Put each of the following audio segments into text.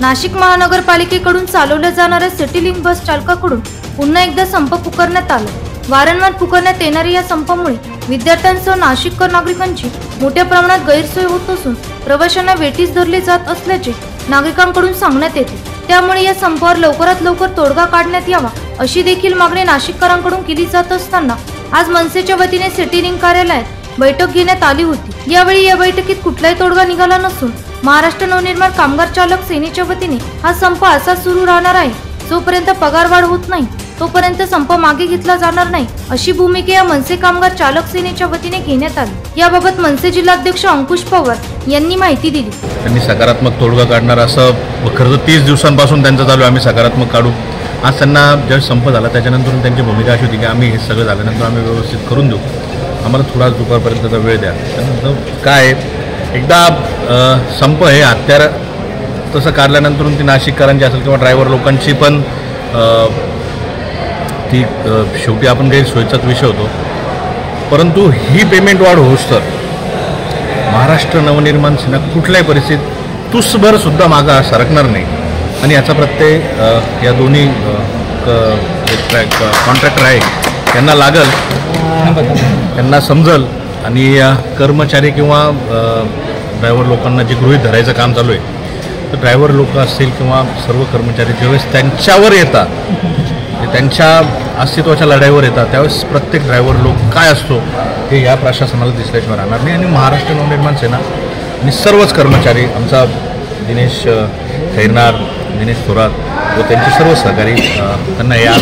नाशिक महानगरपालिकेकडून चालवल्या जाणाऱ्या सिटी लिंक बस चालकाकडून पुन्हा एकदा संप पुकारण्यात आला। वारंवार पुकारण्यात येणाऱ्या या संपामुळे विद्यार्थ्यांसह नाशिककर नागरिकांची मोठ्या प्रमाणात गैरसोय होत असून प्रवाशांना वेठीस धरले जात असल्याचे नागरिकांकडून सांगण्यात येते। त्यामुळे या संपावर लवकरात लवकर तोडगा काढण्यात यावा अशी देखील मागणी नाशिककरांकडून केली जात असताना आज मनसेच्या वतीने सिटी लिंक कार्यालयात बैठक घेण्यात आली होती। यावेळी या बैठकीत कुठलाही तोडगा निघाला नसून महाराष्ट्र नवनिर्माण कामगार चालक सेनेच्या वतीने हा संप असा सुरू राहणार आहे, जोपर्यंत पगारवाढ होत नाही तोपर्यंत संप मागे घेतला जाणार नाही अशी भूमिका या मनसे कामगार चालक सेनेच्या वतीने घेण्यात आली। याबाबत मनसे जिल्हाध्यक्ष अंकुश पवार यांनी माहिती दिली। त्यांनी सकारात्मक तोडगा काढणार असं खरं 30 दिवसांपासून त्यांचं चालू आहे, आम्ही सकारात्मक काढू। आज त्यांना जेव्हा संप झाला त्याच्यानंतर त्यांची भूमिका अशी होती की आम्ही हे सगळं झाल्यानंतर आम्ही व्यवस्थित करून देऊ, आम्हाला थोडा दुपारपर्यंतचा वेळ द्या। त्यानंतर काय एकदा संप हे हत्यार तसं काढल्यानंतर ती नाशिककरांची असेल किंवा ड्रायव्हर लोकांची पण ती शेवटी आपण गैरसोयीचाच विषय होतो। परंतु ही पेमेंट वाढ होस तर महाराष्ट्र नवनिर्माण सेना कुठल्याही परिस्थितीत तुसभर सुद्धा मागा सरकणार नाही आणि याचा प्रत्यय या दोन्ही कॉन्ट्रॅक्टर आहे त्यांना लागल, त्यांना समजल आणि कर्मचारी किंवा ड्रायव्हर लोकांना जे गृहीत धरायचं काम चालू आहे तर ड्रायव्हर लोक असतील किंवा सर्व कर्मचारी ज्यावेळेस त्यांच्यावर येतात, त्यांच्या अस्तित्वाच्या लढाईवर येतात, त्यावेळेस प्रत्येक ड्रायव्हर लोक काय असतो हे या प्रशासनाला दिसल्याशिवाय राहणार नाही। आणि महाराष्ट्र नवनिर्माण सेना आणि सर्वच कर्मचारी, आमचा दिनेश खैरनार, दिनेश थोरात व त्यांचे सर्व सहकारी त्यांना या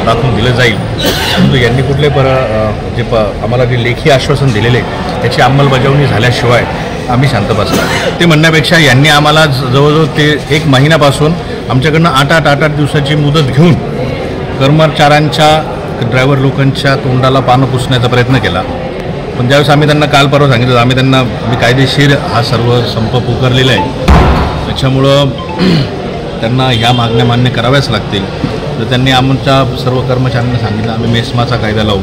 दाखवून दिलं जाईल। परंतु यांनी कुठले आम्हाला जे लेखी आश्वासन दिलेले त्याची अंमलबजावणी झाल्याशिवाय आम्ही शांत बसणार ते म्हणण्यापेक्षा यांनी आम्हाला जवळजवळ ते 1 महिन्यापासून आमच्याकडनं 8 दिवसाची मुदत घेऊन कर्मचाऱ्यांच्या ड्रायव्हर लोकांच्या तोंडाला पानं पुसण्याचा प्रयत्न केला। पण ज्यावेळेस आम्ही त्यांना काल परवा सांगितलं, आम्ही कायदेशीर हा सर्व संप पुकारलेला आहे, त्याच्यामुळं त्यांना ह्या मागण्या मान्य कराव्याच लागतील। तर त्यांनी आमच्या सर्व कर्मचाऱ्यांना सांगितलं आम्ही मेस्माचा कायदा लावू,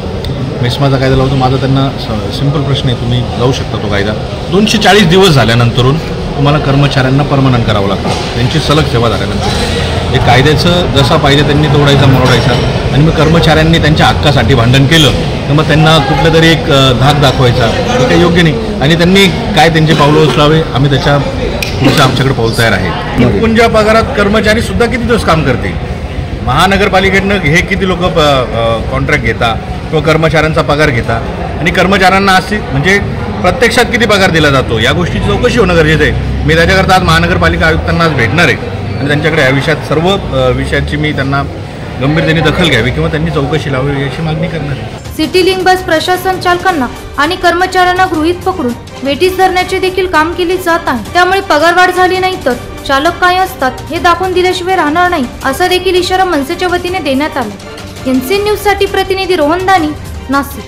मेस्माचा कायदा लावतो। माझा त्यांना सिंपल प्रश्न आहे, तुम्ही लावू शकता तो कायदा। 240 दिवस झाल्यानंतरून तुम्हाला कर्मचाऱ्यांना परमनंट करावं लागतं, त्यांची सलग सेवा झाल्यानंतर। हे कायद्याचं जसा पाहिजे त्यांनी तोडायचा मोडायचा आणि मग कर्मचाऱ्यांनी त्यांच्या हक्कासाठी भांडण केलं तर मग त्यांना कुठलं तरी एक धाक दाखवायचा, हे काही योग्य नाही। आणि त्यांनी काय त्यांचे पावलं उचलावे आम्ही त्याच्या पुढचं आमच्याकडे पाऊल तयार आहे। निपुंजा पगारात कर्मचारी सुद्धा किती दिवस काम करते, महानगरपालिकेनं हे किती लोक कॉन्ट्रॅक्ट घेतात किंवा कर्मचाऱ्यांचा पगार घेतात आणि कर्मचाऱ्यांना अशी म्हणजे प्रत्यक्षात किती पगार दिला जातो या गोष्टीची चौकशी होणं गरजेचं आहे। मी त्याच्याकरता आज महानगरपालिका आयुक्तांना आज भेटणार आहे आणि त्यांच्याकडे या विषयात सर्व विषयाची मी त्यांना गंभीरतेने दखल घ्यावी किंवा त्यांनी चौकशी लावावी याची मागणी करणार आहे। सिटी लिंक बस प्रशासन चालकांना आणि कर्मचाऱ्यांना गृहीत पकडून वेठीस धरण्याचे देखील काम केले जात आहे। त्यामुळे पगारवाढ झाली नाही तर चालक काय असतात हे दाखवून दिल्याशिवाय राहणार नाही असा देखील इशारा मनसेच्या वतीने देण्यात आला। एनसीएन न्यूज साठी प्रतिनिधी रोहन दानी, नाशिक।